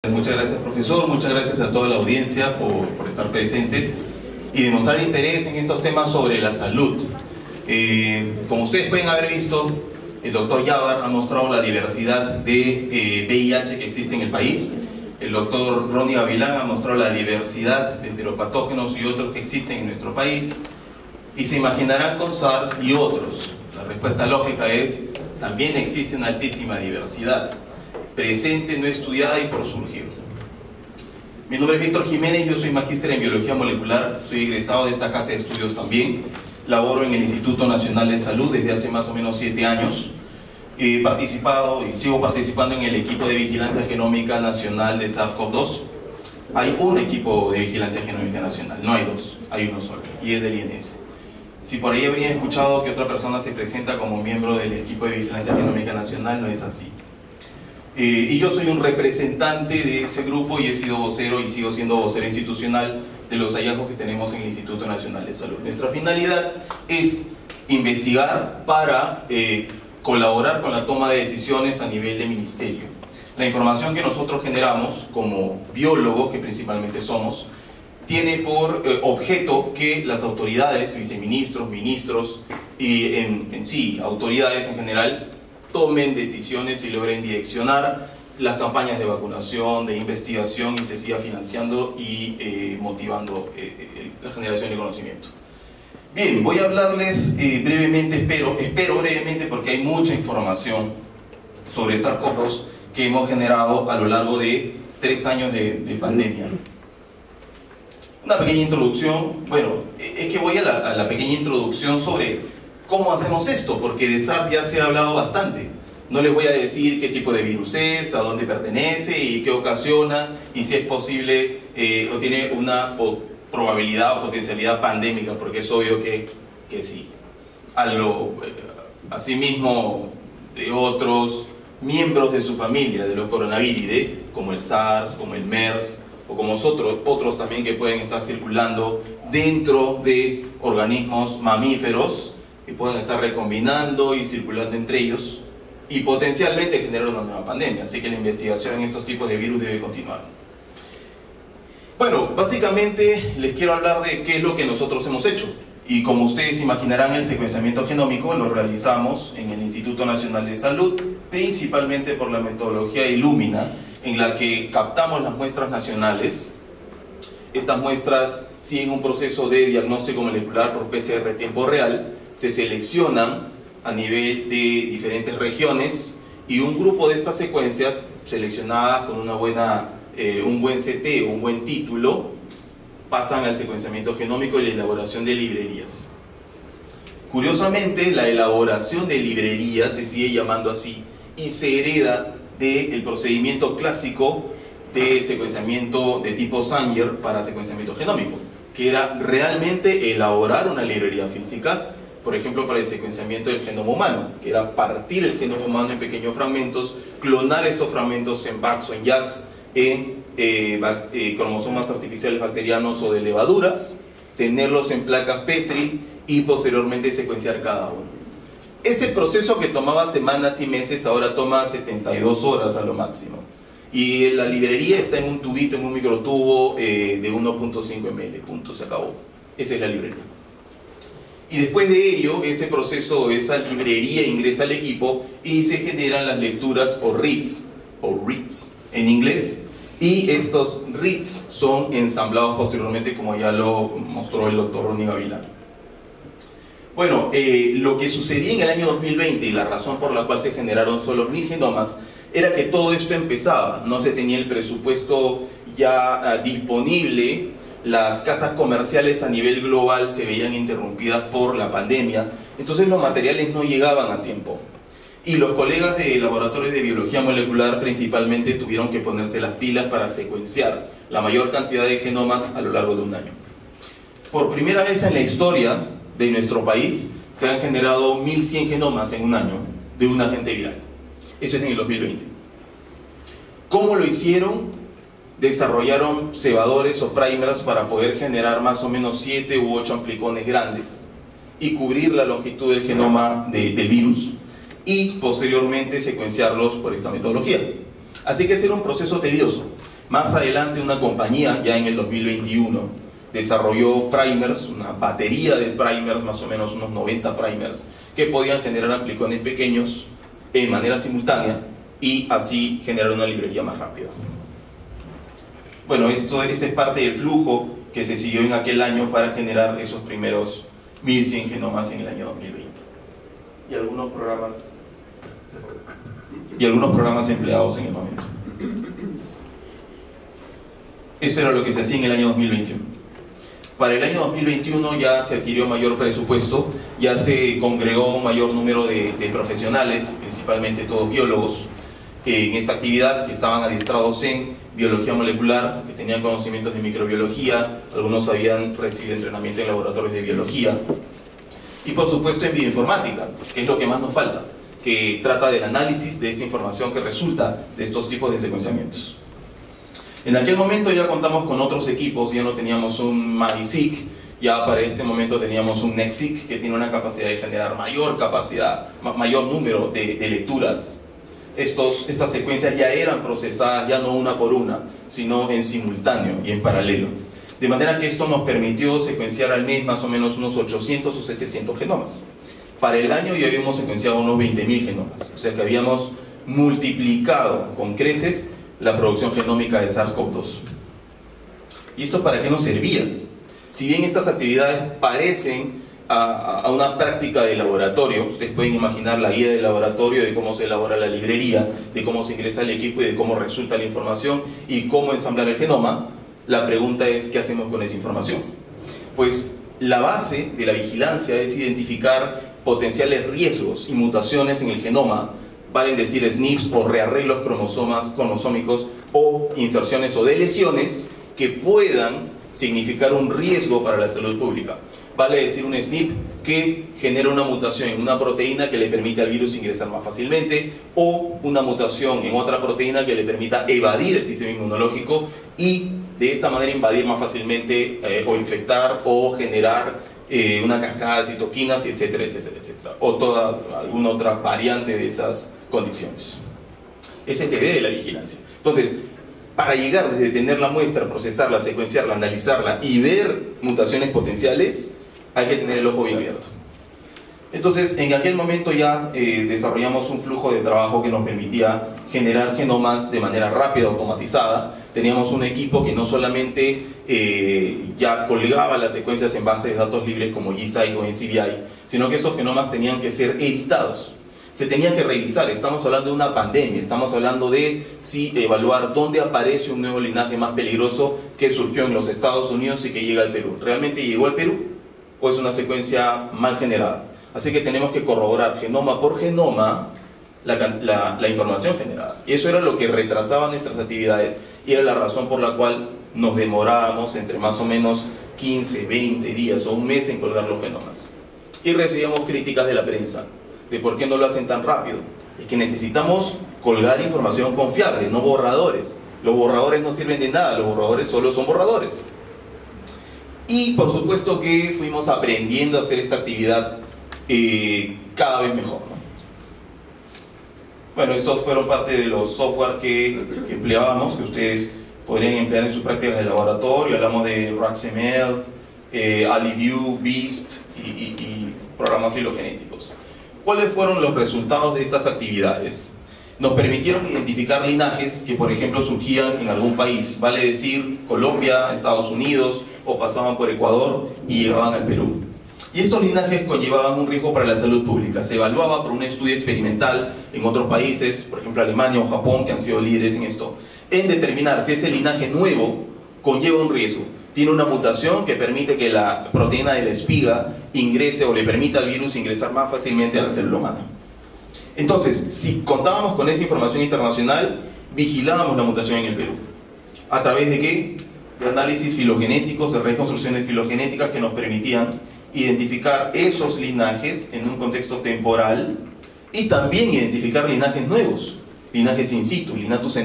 Muchas gracias, profesor, muchas gracias a toda la audiencia por estar presentes y demostrar interés en estos temas sobre la salud. Como ustedes pueden haber visto, el doctor Yabar ha mostrado la diversidad de VIH que existe en el país. El doctor Ronnie Gavilán ha mostrado la diversidad de enteropatógenos y otros que existen en nuestro país. Y se imaginarán con SARS y otros. La respuesta lógica es, también existe una altísima diversidad, presente, no estudiada y por surgir. Mi nombre es Víctor Jiménez, yo soy magíster en Biología Molecular, soy egresado de esta casa de estudios también. Laboro en el Instituto Nacional de Salud desde hace más o menos 7 años. He participado y sigo participando en el equipo de Vigilancia Genómica Nacional de SARS-CoV-2. Hay un equipo de Vigilancia Genómica Nacional, no hay dos, hay uno solo, y es del INS. Si por ahí habrían escuchado que otra persona se presenta como miembro del equipo de Vigilancia Genómica Nacional, no es así. Y yo soy un representante de ese grupo y he sido vocero y sigo siendo vocero institucional de los hallazgos que tenemos en el Instituto Nacional de Salud. Nuestra finalidad es investigar para colaborar con la toma de decisiones a nivel de ministerio. La información que nosotros generamos como biólogos, que principalmente somos, tiene por objeto que las autoridades, viceministros, ministros y en sí, autoridades en general, tomen decisiones y logren direccionar las campañas de vacunación, de investigación y se siga financiando y motivando la generación de conocimiento. Bien, voy a hablarles brevemente, espero brevemente porque hay mucha información sobre SARS-CoV-2 que hemos generado a lo largo de 3 años de pandemia. Una pequeña introducción, bueno, es que voy a la pequeña introducción sobre ¿cómo hacemos esto? Porque de SARS ya se ha hablado bastante. No les voy a decir qué tipo de virus es, a dónde pertenece y qué ocasiona y si es posible o tiene una probabilidad o potencialidad pandémica, porque es obvio que sí. Asimismo de otros miembros de su familia, de los coronavíridos, como el SARS, como el MERS, o como otros también que pueden estar circulando dentro de organismos mamíferos, que pueden estar recombinando y circulando entre ellos y potencialmente generar una nueva pandemia. Así que la investigación en estos tipos de virus debe continuar. Bueno, básicamente les quiero hablar de qué es lo que nosotros hemos hecho. Y como ustedes imaginarán, el secuenciamiento genómico lo realizamos en el Instituto Nacional de Salud, principalmente por la metodología Illumina, en la que captamos las muestras nacionales. Estas muestras siguen un proceso de diagnóstico molecular por PCR tiempo real, se seleccionan a nivel de diferentes regiones y un grupo de estas secuencias seleccionadas con un buen CT o un buen título pasan al secuenciamiento genómico y la elaboración de librerías. Curiosamente, la elaboración de librerías se sigue llamando así y se hereda del procedimiento clásico de secuenciamiento de tipo Sanger para secuenciamiento genómico, que era realmente elaborar una librería física, por ejemplo para el secuenciamiento del genoma humano, que era partir el genoma humano en pequeños fragmentos, clonar esos fragmentos en VACs o en JAKs, en cromosomas artificiales bacterianos o de levaduras, tenerlos en placas Petri y posteriormente secuenciar cada uno. Ese proceso que tomaba semanas y meses ahora toma 72 horas a lo máximo. Y la librería está en un tubito, en un microtubo de 1.5 ml, punto, se acabó. Esa es la librería. Y después de ello, ese proceso, esa librería ingresa al equipo y se generan las lecturas o reads en inglés. Y estos reads son ensamblados posteriormente, como ya lo mostró el doctor Ronnie Gavilán. Bueno, lo que sucedía en el año 2020 y la razón por la cual se generaron solo 1000 genomas era que todo esto empezaba, no se tenía el presupuesto ya disponible, las casas comerciales a nivel global se veían interrumpidas por la pandemia, entonces los materiales no llegaban a tiempo. Y los colegas de laboratorios de biología molecular principalmente tuvieron que ponerse las pilas para secuenciar la mayor cantidad de genomas a lo largo de un año. Por primera vez en la historia de nuestro país se han generado 1100 genomas en un año de un agente viral. Eso es en el 2020. ¿Cómo lo hicieron? Desarrollaron cebadores o primers para poder generar más o menos 7 u 8 amplicones grandes y cubrir la longitud del genoma del virus y posteriormente secuenciarlos por esta metodología. Así que ese era un proceso tedioso. Más adelante una compañía, ya en el 2021, desarrolló primers, una batería de primers, más o menos unos 90 primers, que podían generar amplicones pequeños en manera simultánea y así generar una librería más rápida. Bueno, este es parte del flujo que se siguió en aquel año para generar esos primeros 1100 genomas en el año 2020. Y algunos programas empleados en el momento. Esto era lo que se hacía en el año 2021. Para el año 2021 ya se adquirió mayor presupuesto, ya se congregó un mayor número de profesionales, principalmente todos biólogos, en esta actividad, que estaban adiestrados en biología molecular, que tenían conocimientos de microbiología, algunos habían recibido entrenamiento en laboratorios de biología, y por supuesto en bioinformática, que es lo que más nos falta, que trata del análisis de esta información que resulta de estos tipos de secuenciamientos. En aquel momento ya contamos con otros equipos, ya no teníamos un MAGISIC, ya para este momento teníamos un NextSeq que tiene una capacidad de generar mayor número de lecturas. Estas secuencias ya eran procesadas, ya no una por una, sino en simultáneo y en paralelo. De manera que esto nos permitió secuenciar al mes más o menos unos 800 o 700 genomas. Para el año ya habíamos secuenciado unos 20.000 genomas, o sea que habíamos multiplicado con creces la producción genómica de SARS-CoV-2. ¿Y esto para qué nos servía? Si bien estas actividades parecen a una práctica de laboratorio, ustedes pueden imaginar la guía del laboratorio, de cómo se elabora la librería, de cómo se ingresa al equipo y de cómo resulta la información y cómo ensamblar el genoma. La pregunta es, ¿qué hacemos con esa información? Pues la base de la vigilancia es identificar potenciales riesgos y mutaciones en el genoma, valen decir SNPs o rearreglos cromosómicos o inserciones o deleciones que puedan significar un riesgo para la salud pública. Vale decir un SNP que genera una mutación en una proteína que le permite al virus ingresar más fácilmente, o una mutación en otra proteína que le permita evadir el sistema inmunológico y de esta manera invadir más fácilmente o infectar o generar una cascada de citoquinas, etcétera, etcétera, etcétera, o alguna otra variante de esas condiciones. Esa es la idea de la vigilancia. Entonces, para llegar desde tener la muestra, procesarla, secuenciarla, analizarla y ver mutaciones potenciales, hay que tener el ojo bien abierto. Entonces, en aquel momento ya desarrollamos un flujo de trabajo que nos permitía generar genomas de manera rápida, automatizada. Teníamos un equipo que no solamente ya colgaba las secuencias en bases de datos libres como GSI o NCBI, sino que estos genomas tenían que ser editados. Se tenían que revisar. Estamos hablando de una pandemia, estamos hablando de evaluar dónde aparece un nuevo linaje más peligroso que surgió en los Estados Unidos y que llega al Perú. ¿Realmente llegó al Perú o es una secuencia mal generada? Así que tenemos que corroborar genoma por genoma la información generada. Y eso era lo que retrasaba nuestras actividades y era la razón por la cual nos demorábamos entre más o menos 15, 20 días o un mes en colgar los genomas. Y recibíamos críticas de la prensa de por qué no lo hacen tan rápido. Es que necesitamos colgar información confiable, no borradores. Los borradores no sirven de nada, los borradores solo son borradores. Y por supuesto que fuimos aprendiendo a hacer esta actividad cada vez mejor, ¿no? Bueno, estos fueron parte de los software que empleábamos, que ustedes podrían emplear en sus prácticas de laboratorio. Hablamos de RAXML, AliView, BEAST y programas filogenéticos. ¿Cuáles fueron los resultados de estas actividades? Nos permitieron identificar linajes que, por ejemplo, surgían en algún país, vale decir Colombia, Estados Unidos, o pasaban por Ecuador y llegaban al Perú. Y estos linajes conllevaban un riesgo para la salud pública. Se evaluaba por un estudio experimental en otros países, por ejemplo Alemania o Japón, que han sido líderes en esto, en determinar si ese linaje nuevo conlleva un riesgo. Tiene una mutación que permite que la proteína de la espiga ingrese o le permita al virus ingresar más fácilmente a la célula humana. Entonces, si contábamos con esa información internacional, vigilábamos la mutación en el Perú. ¿A través de qué? De análisis filogenéticos, de reconstrucciones filogenéticas que nos permitían identificar esos linajes en un contexto temporal y también identificar linajes nuevos, linajes in situ, linajes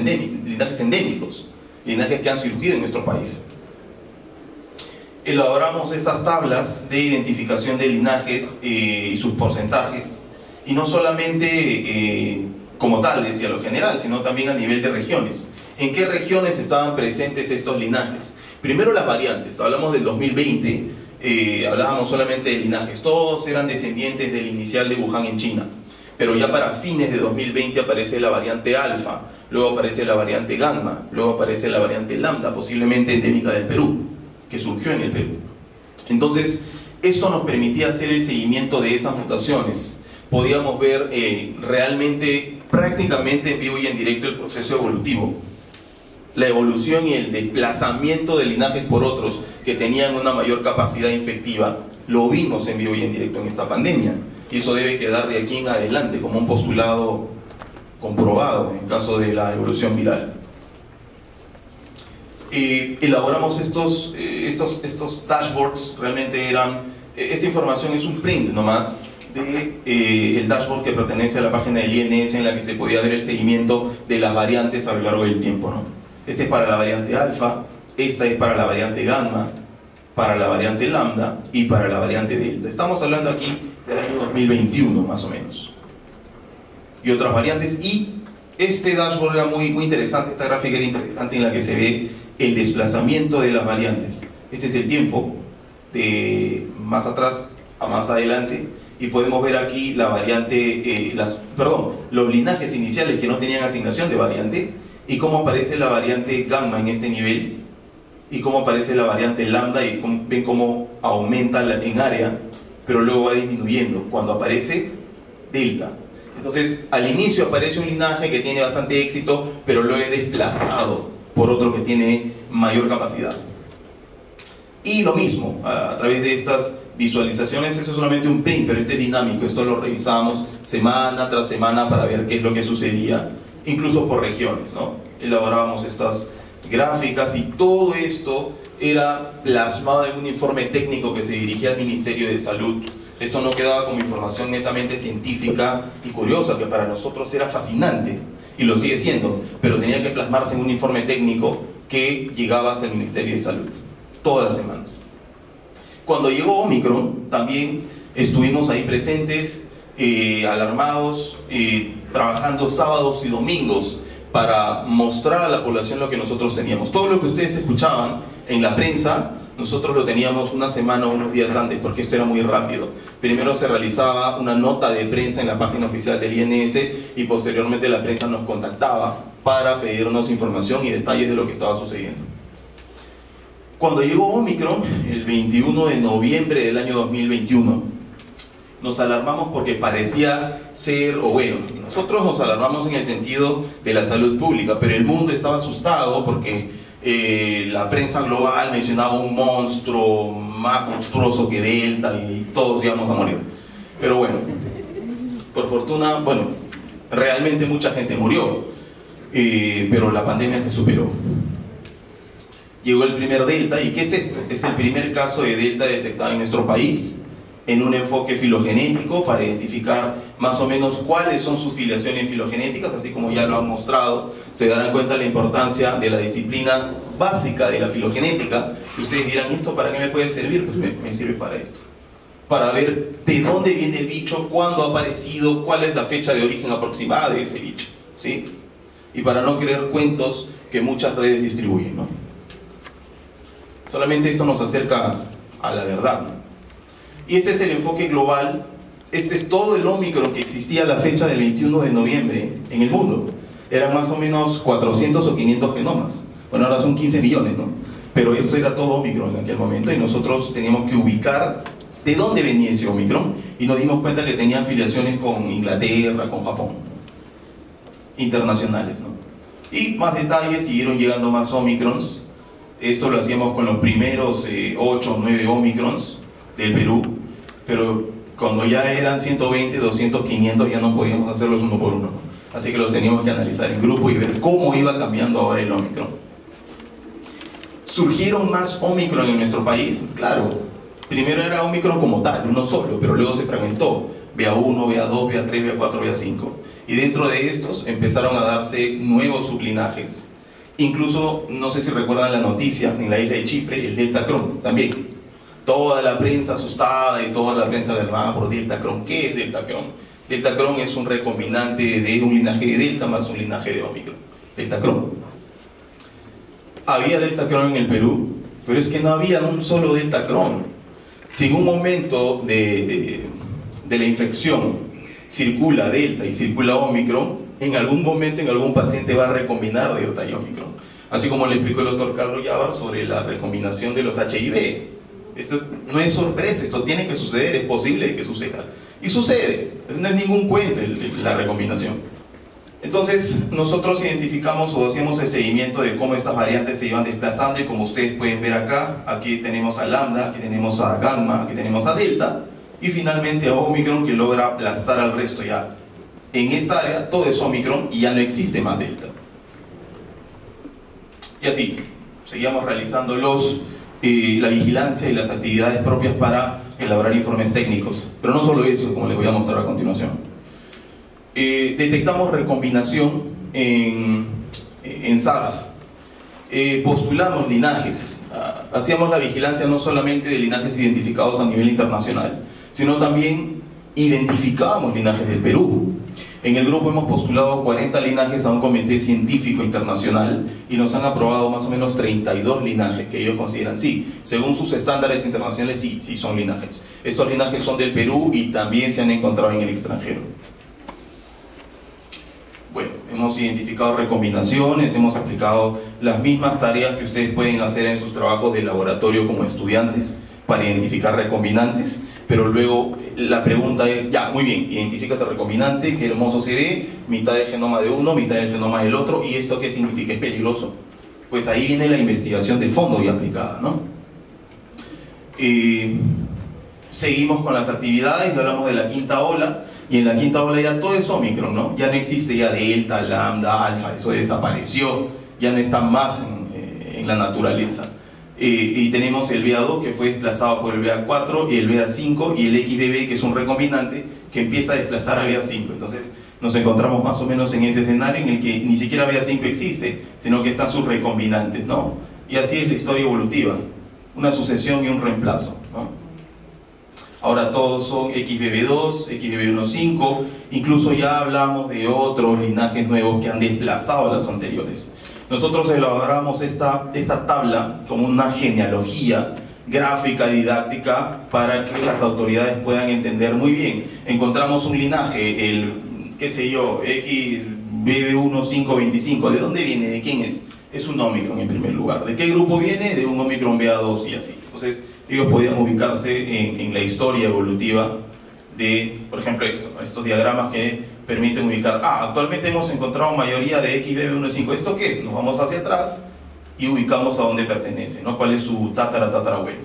endémicos, linajes que han surgido en nuestro país. Elaboramos estas tablas de identificación de linajes y sus porcentajes, y no solamente como tales y a lo general, sino también a nivel de regiones. ¿En qué regiones estaban presentes estos linajes? Primero las variantes, hablamos del 2020, hablábamos solamente de linajes, todos eran descendientes del inicial de Wuhan en China, pero ya para fines de 2020 aparece la variante alfa, luego aparece la variante gamma, luego aparece la variante lambda, posiblemente endémica del Perú, que surgió en el Perú. Entonces, esto nos permitía hacer el seguimiento de esas mutaciones. Podíamos ver realmente, prácticamente en vivo y en directo el proceso evolutivo. La evolución y el desplazamiento de linajes por otros que tenían una mayor capacidad infectiva, lo vimos en vivo y en directo en esta pandemia. Y eso debe quedar de aquí en adelante como un postulado comprobado en el caso de la evolución viral. Elaboramos estos dashboards, realmente eran, esta información es un print nomás de el dashboard que pertenece a la página del INS, en la que se podía ver el seguimiento de las variantes a lo largo del tiempo, ¿no? Este es para la variante alfa, esta es para la variante gamma, para la variante lambda y para la variante delta. Estamos hablando aquí del año 2021 más o menos. Y otras variantes, y este dashboard era muy interesante, esta gráfica era interesante, en la que se ve el desplazamiento de las variantes. Este es el tiempo de más atrás a más adelante, y podemos ver aquí la variante, los linajes iniciales que no tenían asignación de variante, y cómo aparece la variante gamma en este nivel, y cómo aparece la variante lambda, y ven cómo aumenta en área, pero luego va disminuyendo cuando aparece delta. Entonces, al inicio aparece un linaje que tiene bastante éxito, pero luego es desplazado por otro que tiene mayor capacidad. Y lo mismo, a través de estas visualizaciones, eso es solamente un print, pero este es dinámico, esto lo revisábamos semana tras semana para ver qué es lo que sucedía, incluso por regiones, ¿no? Elaborábamos estas gráficas, y todo esto era plasmado en un informe técnico que se dirigía al Ministerio de Salud. Esto no quedaba como información netamente científica y curiosa, que para nosotros era fascinante, y lo sigue siendo, pero tenía que plasmarse en un informe técnico que llegaba hasta el Ministerio de Salud, todas las semanas. Cuando llegó Omicron, también estuvimos ahí presentes, alarmados, trabajando sábados y domingos para mostrar a la población lo que nosotros teníamos. Todo lo que ustedes escuchaban en la prensa, nosotros lo teníamos una semana o unos días antes, porque esto era muy rápido. Primero se realizaba una nota de prensa en la página oficial del INS, y posteriormente la prensa nos contactaba para pedirnos información y detalles de lo que estaba sucediendo. Cuando llegó Omicron, el 21 de noviembre del año 2021, nos alarmamos porque parecía ser, o bueno, nosotros nos alarmamos en el sentido de la salud pública, pero el mundo estaba asustado porque la prensa global mencionaba un monstruo más monstruoso que Delta y todos íbamos a morir. Pero bueno, por fortuna, bueno, realmente mucha gente murió, pero la pandemia se superó. Llegó el primer Delta, ¿y qué es esto? Es el primer caso de Delta detectado en nuestro país, en un enfoque filogenético para identificar más o menos cuáles son sus filiaciones filogenéticas, así como ya lo han mostrado. Se darán cuenta de la importancia de la disciplina básica de la filogenética, y ustedes dirán, ¿esto para qué me puede servir? Pues me sirve para esto, para ver de dónde viene el bicho, cuándo ha aparecido, cuál es la fecha de origen aproximada de ese bicho, ¿sí? Y para no creer cuentos que muchas redes distribuyen, ¿no? Solamente esto nos acerca a la verdad, ¿no? Y este es el enfoque global. Este es todo el Omicron que existía a la fecha del 21 de noviembre en el mundo. Eran más o menos 400 o 500 genomas. Bueno, ahora son 15 millones, ¿no? Pero esto era todo Omicron en aquel momento, y nosotros teníamos que ubicar de dónde venía ese Omicron, y nos dimos cuenta que tenía afiliaciones con Inglaterra, con Japón, internacionales, ¿no? Y más detalles, siguieron llegando más Omicrons. Esto lo hacíamos con los primeros 8 o 9 Omicrons del Perú, pero cuando ya eran 120, 200, 500 ya no podíamos hacerlos uno por uno, ¿no? Así que los teníamos que analizar en grupo y ver cómo iba cambiando ahora el Omicron. ¿Surgieron más Omicron en nuestro país? Claro, primero era Omicron como tal, uno solo, pero luego se fragmentó, BA1, BA2, BA3, BA4, BA5, y dentro de estos empezaron a darse nuevos sublinajes. Incluso, no sé si recuerdan la noticia, en la isla de Chipre, el Deltacron también. Toda la prensa asustada y toda la prensa alarmada por Deltacron. ¿Qué es Deltacron? Deltacron es un recombinante de un linaje de Delta más un linaje de Omicron. Deltacron. había Deltacron en el Perú, pero es que no había un solo Deltacron. Si en un momento de la infección circula Delta y circula Omicron, en algún momento en algún paciente va a recombinar Delta y Omicron. Así como le explicó el doctor Carlos Yavar sobre la recombinación de los HIV. Esto no es sorpresa, esto tiene que suceder, es posible que suceda. Y sucede, no es ningún cuento la recombinación. Entonces nosotros identificamos o hacemos el seguimiento de cómo estas variantes se iban desplazando, y como ustedes pueden ver acá, aquí tenemos a Lambda, aquí tenemos a Gamma, aquí tenemos a Delta, y finalmente a Omicron, que logra aplastar al resto ya. En esta área todo es Omicron y ya no existe más Delta. Y así, seguíamos realizando la vigilancia y las actividades propias para elaborar informes técnicos. Pero no solo eso, como les voy a mostrar a continuación. Detectamos recombinación en SARS. Postulamos linajes. Hacíamos la vigilancia no solamente de linajes identificados a nivel internacional, sino también identificábamos linajes del Perú. En el grupo hemos postulado 40 linajes a un comité científico internacional y nos han aprobado más o menos 32 linajes que ellos consideran sí. Según sus estándares internacionales, sí son linajes. Estos linajes son del Perú y también se han encontrado en el extranjero. Bueno, hemos identificado recombinaciones, hemos aplicado las mismas tareas que ustedes pueden hacer en sus trabajos de laboratorio como estudiantes para identificar recombinantes, pero luego la pregunta es, ya, muy bien, identificas el recombinante, qué hermoso se ve, mitad del genoma de uno, mitad del genoma del otro, ¿y esto qué significa? ¿Es peligroso? Pues ahí viene la investigación de fondo y aplicada, ¿no? Seguimos con las actividades, hablamos de la quinta ola, y en la quinta ola ya todo es Omicron, ¿no? Ya no existe ya Delta, Lambda, Alfa, eso desapareció, ya no está más en la naturaleza. Y tenemos el BA2 que fue desplazado por el BA4 y el BA5 y el XBB, que es un recombinante que empieza a desplazar a BA5. Entonces nos encontramos más o menos en ese escenario en el que ni siquiera BA5 existe, sino que están sus recombinantes, ¿no? Y así es la historia evolutiva, una sucesión y un reemplazo, ¿no? Ahora todos son XBB2, XBB1.5, incluso ya hablamos de otros linajes nuevos que han desplazado a los anteriores. Nosotros elaboramos esta tabla como una genealogía gráfica, didáctica, para que las autoridades puedan entender muy bien. Encontramos un linaje, el, qué sé yo, XBB1.525, ¿de dónde viene? ¿De quién es? Es un Omicron en primer lugar. ¿De qué grupo viene? De un Omicron BA2 y así. Entonces, ellos podían ubicarse en la historia evolutiva de, por ejemplo, estos diagramas que permiten ubicar, actualmente hemos encontrado mayoría de XBB1.5, ¿esto qué es? Nos vamos hacia atrás y ubicamos a dónde pertenece, ¿no? ¿Cuál es su tatarabuelo?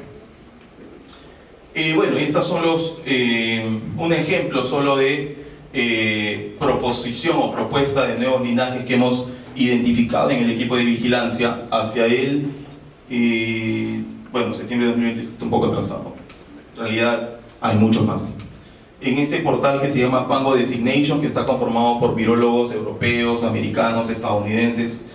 Bueno, estos son un ejemplo solo de proposición o propuesta de nuevos linajes que hemos identificado en el equipo de vigilancia hacia el, bueno, septiembre de 2020 está un poco atrasado, en realidad hay muchos más. En este portal que se llama Pango Designation, que está conformado por virólogos europeos, americanos, estadounidenses,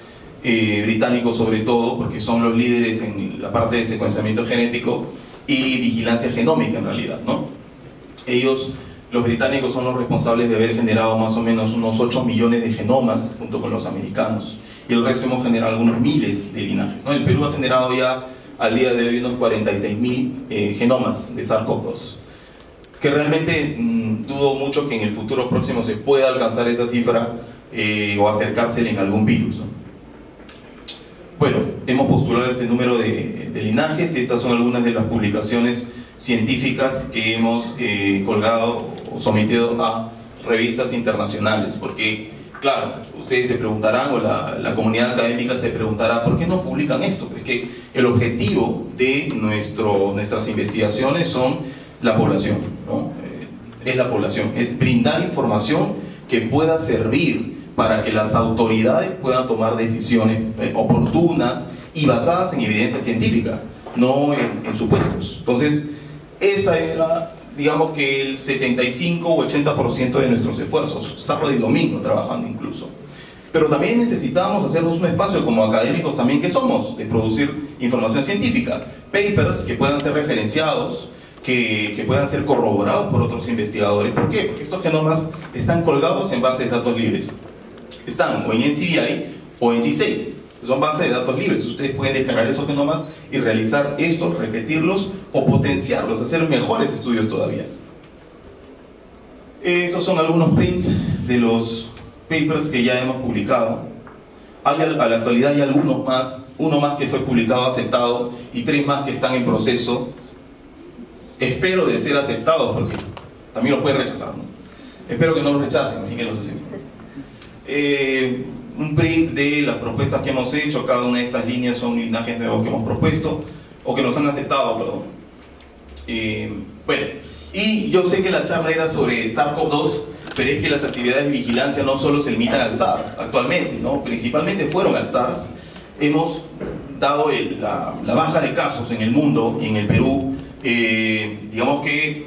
británicos sobre todo, porque son los líderes en la parte de secuenciamiento genético y vigilancia genómica en realidad, ¿no? Ellos, los británicos, son los responsables de haber generado más o menos unos 8 millones de genomas junto con los americanos, y el resto hemos generado algunos miles de linajes, ¿no? El Perú ha generado ya al día de hoy unos 46.000 genomas de SARS-CoV-2, que realmente dudo mucho que en el futuro próximo se pueda alcanzar esa cifra o acercársele en algún virus, ¿no? Bueno, hemos postulado este número de linajes y estas son algunas de las publicaciones científicas que hemos colgado o sometido a revistas internacionales, porque claro, ustedes se preguntarán, o la comunidad académica se preguntará, ¿por qué no publican esto? Porque el objetivo de nuestras investigaciones son la población, ¿no? Es la población, es brindar información que pueda servir para que las autoridades puedan tomar decisiones oportunas y basadas en evidencia científica, no en supuestos. Entonces, esa era, digamos que el 75 o 80% de nuestros esfuerzos, sábado y domingo trabajando incluso. Pero también necesitábamos hacernos un espacio como académicos también que somos, de producir información científica, papers que puedan ser referenciados, que puedan ser corroborados por otros investigadores. ¿Por qué? Porque estos genomas están colgados en bases de datos libres. Están o en NCBI o en GSAID. Son bases de datos libres, ustedes pueden descargar esos genomas y realizar esto, repetirlos o potenciarlos, hacer mejores estudios todavía. Estos son algunos prints de los papers que ya hemos publicado. A la actualidad hay algunos más, uno más que fue publicado, aceptado, y 3 más que están en proceso. Espero de ser aceptados, porque también los pueden rechazar, ¿no? Espero que no los rechacen, imagínense así. Un print de las propuestas que hemos hecho. Cada una de estas líneas son linajes nuevos que hemos propuesto, o que nos han aceptado, perdón. Bueno, y yo sé que la charla era sobre SARS-CoV-2, pero es que las actividades de vigilancia no solo se limitan al SARS actualmente, ¿no? Principalmente fueron al SARS. Hemos dado la baja de casos en el mundo y en el Perú. Digamos que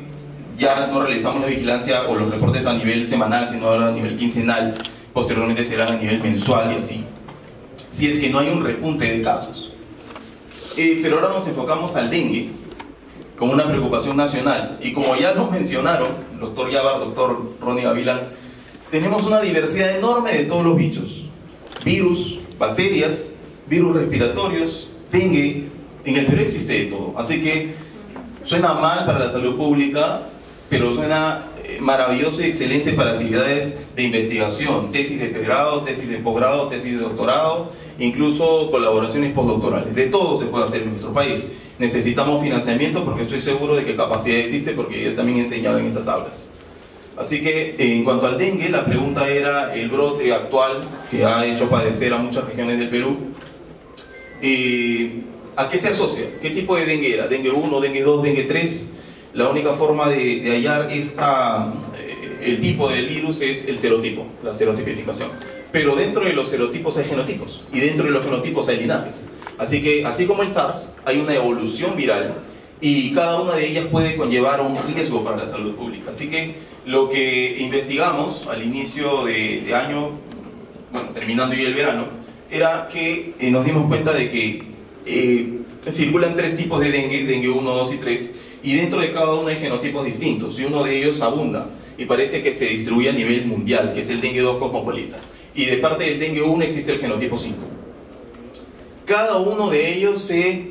ya no realizamos la vigilancia o los reportes a nivel semanal, sino ahora a nivel quincenal. Posteriormente serán a nivel mensual y así, si es que no hay un repunte de casos. Pero ahora nos enfocamos al dengue como una preocupación nacional, y como ya nos mencionaron, el doctor Yabar, doctor Ronnie Gavilán, tenemos una diversidad enorme de todos los bichos: virus, bacterias, virus respiratorios, dengue. En el Perú existe de todo, así que suena mal para la salud pública, pero suena maravilloso y excelente para actividades de investigación, tesis de pregrado, tesis de posgrado, tesis de doctorado, incluso colaboraciones postdoctorales. De todo se puede hacer en nuestro país. Necesitamos financiamiento, porque estoy seguro de que capacidad existe, porque yo también he enseñado en estas aulas. Así que en cuanto al dengue, la pregunta era el brote actual que ha hecho padecer a muchas regiones del Perú. ¿A qué se asocia? ¿Qué tipo de dengue era? ¿Dengue 1, dengue 2, dengue 3? La única forma de hallar el tipo del virus es el serotipo, la serotipificación. Pero dentro de los serotipos hay genotipos, y dentro de los genotipos hay linajes. Así que, así como el SARS, hay una evolución viral, y cada una de ellas puede conllevar un riesgo para la salud pública. Así que lo que investigamos al inicio de año, bueno, terminando ya el verano, era que nos dimos cuenta de que circulan 3 tipos de dengue, dengue 1, 2 y 3, y dentro de cada uno hay genotipos distintos, y uno de ellos abunda, y parece que se distribuye a nivel mundial, que es el dengue 2 cosmopolita. Y de parte del dengue 1 existe el genotipo 5. Cada uno de ellos se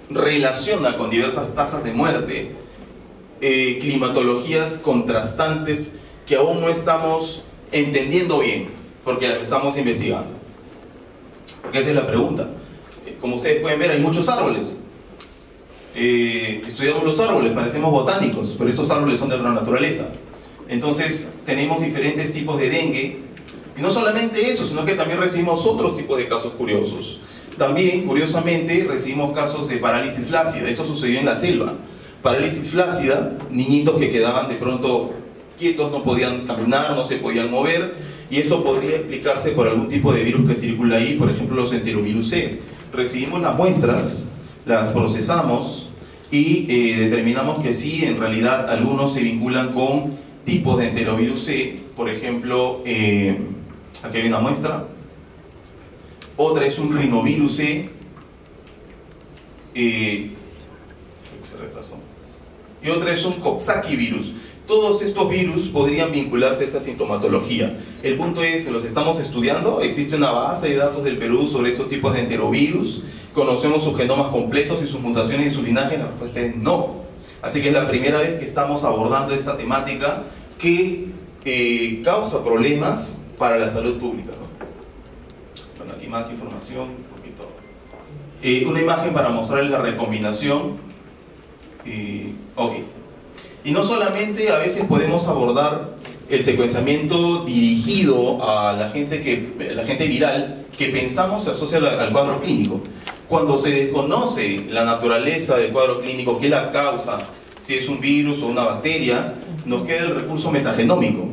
relaciona con diversas tasas de muerte, climatologías contrastantes que aún no estamos entendiendo bien, porque las estamos investigando. Porque esa es la pregunta. Como ustedes pueden ver, hay muchos árboles. Estudiamos los árboles, parecemos botánicos, pero estos árboles son de otra naturaleza. Entonces tenemos diferentes tipos de dengue, y no solamente eso, sino que también recibimos otros tipos de casos curiosos. También, curiosamente, recibimos casos de parálisis flácida. Esto sucedió en la selva. Parálisis flácida, niñitos que quedaban de pronto quietos, no podían caminar, no se podían mover, y esto podría explicarse por algún tipo de virus que circula ahí, por ejemplo los enterovirus C. Recibimos las muestras, las procesamos y determinamos que sí, en realidad algunos se vinculan con tipos de enterovirus C. Por ejemplo, aquí hay una muestra. Otra es un rinovirus C. Se retrasó. Y otra es un Coxsackie virus. Todos estos virus podrían vincularse a esa sintomatología. El punto es, los estamos estudiando. Existe una base de datos del Perú sobre estos tipos de enterovirus. Conocemos sus genomas completos y sus mutaciones y su linaje. La respuesta es no. Así que es la primera vez que estamos abordando esta temática que causa problemas para la salud pública, ¿no? Bueno, aquí más información, un poquito. Una imagen para mostrarles la recombinación. Ok. Y no solamente a veces podemos abordar el secuenciamiento dirigido a la gente viral, que pensamos se asocia al cuadro clínico. Cuando se desconoce la naturaleza del cuadro clínico, qué la causa, si es un virus o una bacteria, nos queda el recurso metagenómico.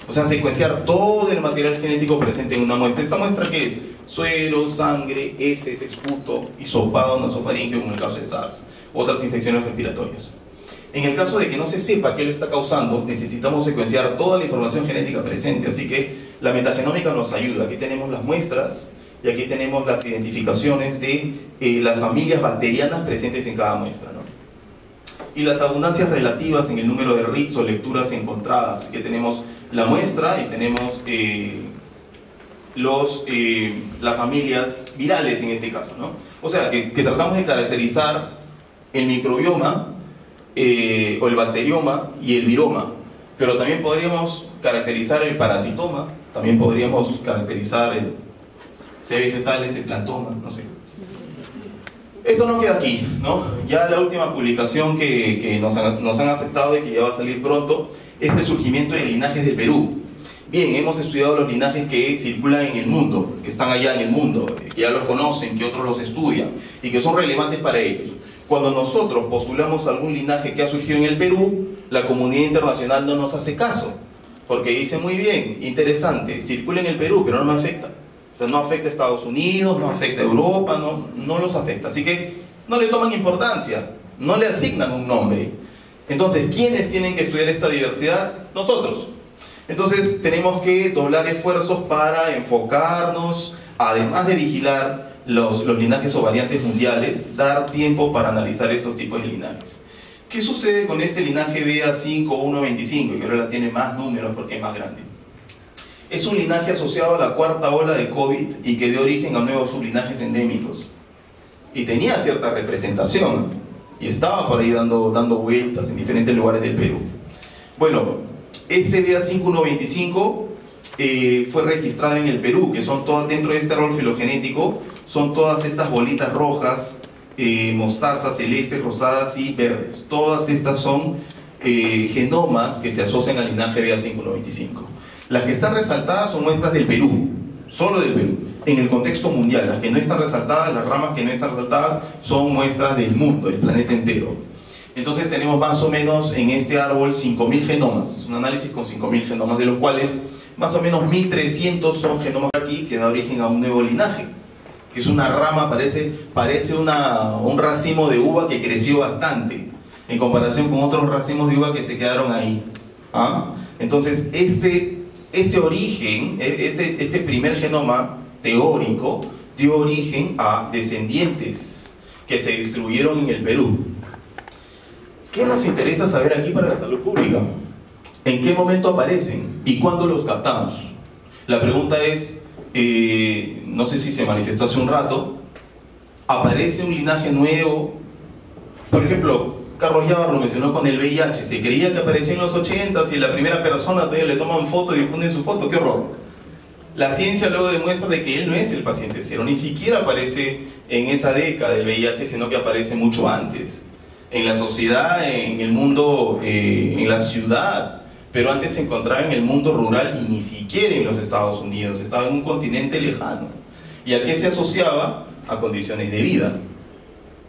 O sea, secuenciar todo el material genético presente en una muestra. ¿Esta muestra qué es? Suero, sangre, heces, esputo, hisopado nasofaríngeo, como en el caso de SARS, otras infecciones respiratorias. En el caso de que no se sepa qué lo está causando, necesitamos secuenciar toda la información genética presente, así que la metagenómica nos ayuda. Aquí tenemos las muestras y aquí tenemos las identificaciones de las familias bacterianas presentes en cada muestra, ¿no? Y las abundancias relativas en el número de reads o lecturas encontradas, que tenemos la muestra y tenemos las familias virales en este caso, ¿no? O sea, que tratamos de caracterizar el microbioma o el bacterioma y el viroma, pero también podríamos caracterizar el parasitoma, también podríamos caracterizar el C. vegetales, el plantoma, no sé. Esto no queda aquí, ¿no? Ya la última publicación que nos han aceptado y que ya va a salir pronto es el surgimiento de linajes del Perú. Bien, hemos estudiado los linajes que circulan en el mundo, que están allá en el mundo, que ya los conocen, que otros los estudian y que son relevantes para ellos. Cuando nosotros postulamos algún linaje que ha surgido en el Perú, la comunidad internacional no nos hace caso, porque dice muy bien, interesante, circula en el Perú, pero no me afecta. O sea, no afecta a Estados Unidos, no afecta a Europa, no los afecta. Así que no le toman importancia, no le asignan un nombre. Entonces, ¿quiénes tienen que estudiar esta diversidad? Nosotros. Entonces, tenemos que doblar esfuerzos para enfocarnos, además de vigilar los linajes o variantes mundiales, dar tiempo para analizar estos tipos de linajes. ¿Qué sucede con este linaje BA5.1.25? Que ahora tiene más números porque es más grande. Es un linaje asociado a la cuarta ola de COVID y que dio origen a nuevos sublinajes endémicos. Y tenía cierta representación, y estaba por ahí dando vueltas en diferentes lugares del Perú. Bueno, ese BA5.1.25 fue registrado en el Perú, que son todas, dentro de este árbol filogenético, son todas estas bolitas rojas, mostazas, celestes, rosadas y verdes. Todas estas son genomas que se asocian al linaje BA5.1.25. Las que están resaltadas son muestras del Perú, solo del Perú. En el contexto mundial, las que no están resaltadas, las ramas que no están resaltadas, son muestras del mundo, del planeta entero. Entonces tenemos más o menos en este árbol 5.000 genomas, un análisis con 5.000 genomas, de los cuales más o menos 1.300 son genomas aquí que da origen a un nuevo linaje, que es una rama, parece un racimo de uva que creció bastante, en comparación con otros racimos de uva que se quedaron ahí. ¿Ah? Entonces este origen, este primer genoma teórico dio origen a descendientes que se distribuyeron en el Perú. ¿Qué nos interesa saber aquí para la salud pública? ¿En qué momento aparecen y cuándo los captamos? La pregunta es, no sé si se manifestó hace un rato, ¿aparece un linaje nuevo? Por ejemplo, Carlos Llava lo mencionó con el VIH, se creía que apareció en los 80s y la primera persona todavía le toman foto y difunden su foto, ¡qué horror! La ciencia luego demuestra de que él no es el paciente cero, ni siquiera aparece en esa década del VIH, sino que aparece mucho antes. En la sociedad, en el mundo, en la ciudad, pero antes se encontraba en el mundo rural y ni siquiera en los Estados Unidos, estaba en un continente lejano. ¿Y a qué se asociaba? A condiciones de vida.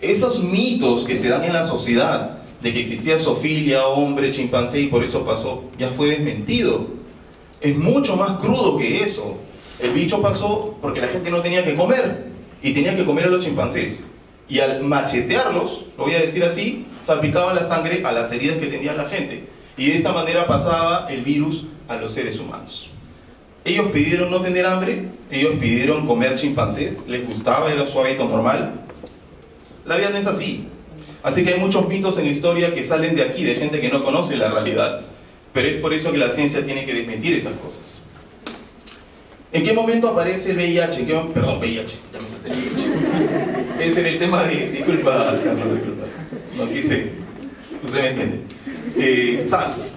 Esos mitos que se dan en la sociedad, de que existía zoofilia, hombre, chimpancé y por eso pasó, ya fue desmentido. Es mucho más crudo que eso. El bicho pasó porque la gente no tenía que comer, y tenía que comer a los chimpancés. Y al machetearlos, lo voy a decir así, salpicaba la sangre a las heridas que tenía la gente. Y de esta manera pasaba el virus a los seres humanos. Ellos pidieron no tener hambre, ellos pidieron comer chimpancés, les gustaba, era su hábito normal. La vida no es así. Así que hay muchos mitos en la historia que salen de aquí, de gente que no conoce la realidad. Pero es por eso que la ciencia tiene que desmentir esas cosas. ¿En qué momento aparece el VIH? Perdón, VIH, ya me salté el VIH. Ese era el tema de... Disculpa, Carlos, disculpa. No quise... Usted me entiende. SARS.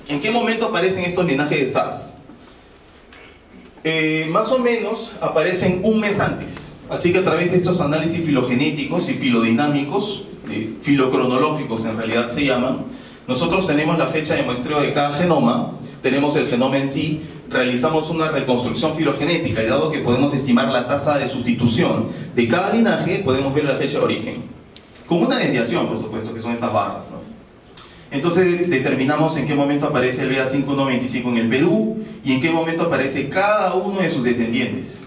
¿En qué momento aparecen estos linajes de SARS? Más o menos aparecen un mes antes. Así que a través de estos análisis filogenéticos y filodinámicos, filocronológicos en realidad se llaman, nosotros tenemos la fecha de muestreo de cada genoma, tenemos el genoma en sí, realizamos una reconstrucción filogenética y dado que podemos estimar la tasa de sustitución de cada linaje, podemos ver la fecha de origen. Con una desviación, por supuesto, que son estas barras, ¿no? Entonces determinamos en qué momento aparece el BA5.1.25 en el Perú y en qué momento aparece cada uno de sus descendientes.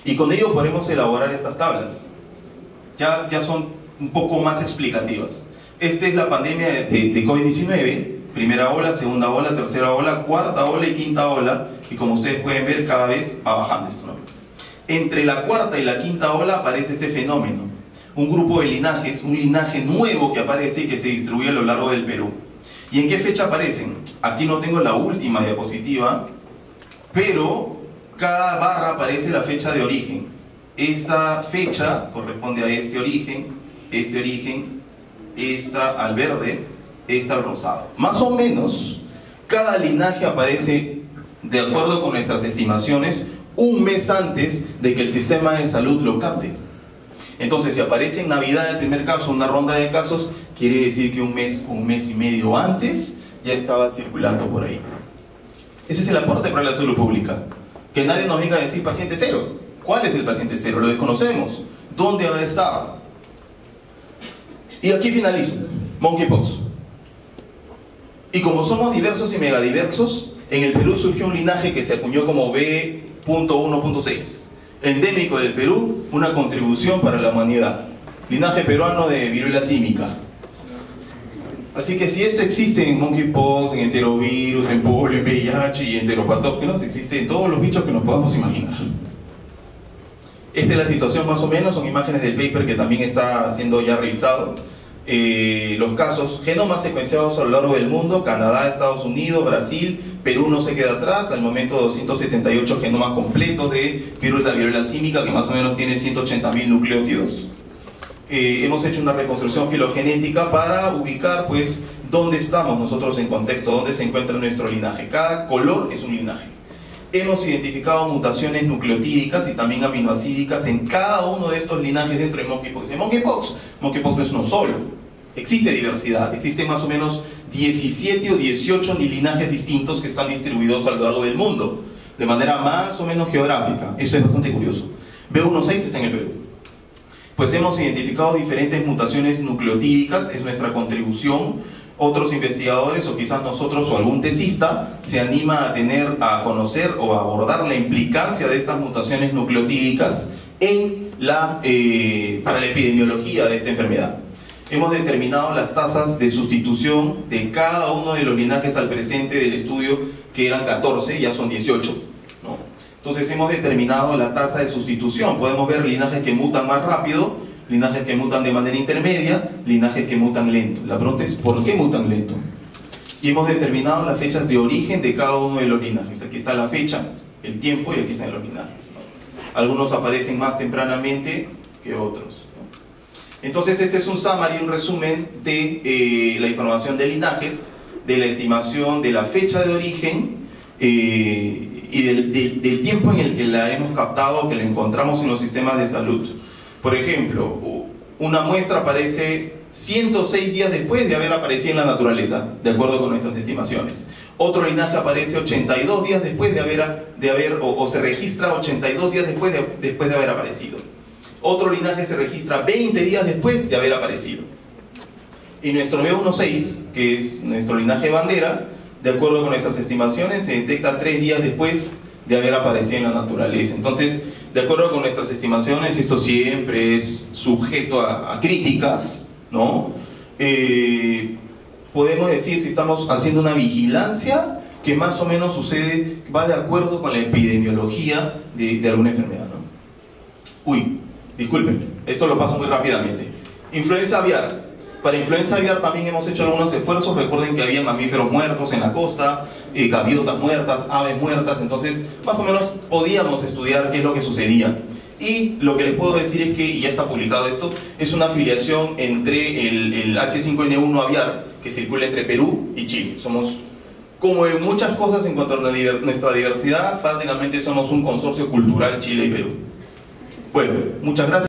Y con ello podemos elaborar estas tablas. Ya son un poco más explicativas. Esta es la pandemia de COVID-19, primera ola, segunda ola, tercera ola, cuarta ola y quinta ola, y como ustedes pueden ver cada vez va bajando esto, ¿no? Entre la cuarta y la quinta ola aparece este fenómeno, un grupo de linajes, un linaje nuevo que aparece y que se distribuye a lo largo del Perú. ¿Y en qué fecha aparecen? Aquí no tengo la última diapositiva, pero cada barra aparece la fecha de origen. Esta fecha corresponde a este origen, esta al verde, esta al rosado. Más o menos, cada linaje aparece, de acuerdo con nuestras estimaciones, un mes antes de que el sistema de salud lo capte. Entonces, si aparece en Navidad el primer caso, una ronda de casos, quiere decir que un mes y medio antes ya estaba circulando por ahí. Ese es el aporte para la salud pública. Que nadie nos venga a decir paciente cero. ¿Cuál es el paciente cero? Lo desconocemos. ¿Dónde habrá estado? Y aquí finalizo. Monkeypox. Y como somos diversos y megadiversos, en el Perú surgió un linaje que se acuñó como B.1.6. Endémico del Perú, una contribución para la humanidad. Linaje peruano de viruela símica. Así que si esto existe en monkeypox, en enterovirus, en polio, en VIH y enteropatógenos, existe en todos los bichos que nos podamos imaginar. Esta es la situación más o menos, son imágenes del paper que también está siendo ya revisado. Los casos, genomas secuenciados a lo largo del mundo, Canadá, Estados Unidos, Brasil, Perú no se queda atrás, al momento 278 genomas completos de virus de la viruela símica, que más o menos tiene 180.000 nucleótidos. Hemos hecho una reconstrucción filogenética para ubicar, pues, dónde estamos nosotros en contexto, dónde se encuentra nuestro linaje. Cada color es un linaje. Hemos identificado mutaciones nucleotídicas y también aminoacídicas en cada uno de estos linajes dentro de monkeypox. En monkeypox no es uno solo. Existe diversidad, existen más o menos 17 o 18 linajes distintos que están distribuidos a lo largo del mundo, de manera más o menos geográfica. Esto es bastante curioso. B16 está en el Perú. Pues hemos identificado diferentes mutaciones nucleotídicas, es nuestra contribución. Otros investigadores, o quizás nosotros o algún tesista, se anima a conocer o a abordar la implicancia de estas mutaciones nucleotídicas para la epidemiología de esta enfermedad. Hemos determinado las tasas de sustitución de cada uno de los linajes al presente del estudio, que eran 14, ya son 18, ¿no? Entonces hemos determinado la tasa de sustitución. Podemos ver linajes que mutan más rápido, linajes que mutan de manera intermedia, linajes que mutan lento. La pregunta es, ¿por qué mutan lento? Y hemos determinado las fechas de origen de cada uno de los linajes. Aquí está la fecha, el tiempo, y aquí están los linajes, ¿no? Algunos aparecen más tempranamente que otros, ¿no? Entonces este es un summary, un resumen de la información de linajes, de la estimación de la fecha de origen, y del tiempo en el que la hemos captado, que la encontramos en los sistemas de salud. Por ejemplo, una muestra aparece 106 días después de haber aparecido en la naturaleza, de acuerdo con nuestras estimaciones. Otro linaje aparece 82 días después o se registra 82 días después de haber aparecido. Otro linaje se registra 20 días después de haber aparecido. Y nuestro B16, que es nuestro linaje bandera, de acuerdo con nuestras estimaciones, se detecta 3 días después de haber aparecido en la naturaleza. Entonces, de acuerdo con nuestras estimaciones, esto siempre es sujeto a críticas, ¿no? Podemos decir, si estamos haciendo una vigilancia, que más o menos va de acuerdo con la epidemiología de alguna enfermedad, ¿no? Uy, disculpen, esto lo paso muy rápidamente. Influenza aviar. Para influenza aviar también hemos hecho algunos esfuerzos. Recuerden que había mamíferos muertos en la costa, gaviotas muertas, aves muertas. Entonces, más o menos podíamos estudiar qué es lo que sucedía. Y lo que les puedo decir es que, y ya está publicado esto, es una afiliación entre el H5N1 aviar que circula entre Perú y Chile. Somos, como en muchas cosas en cuanto a nuestra diversidad, prácticamente somos un consorcio cultural Chile y Perú. Bueno, muchas gracias.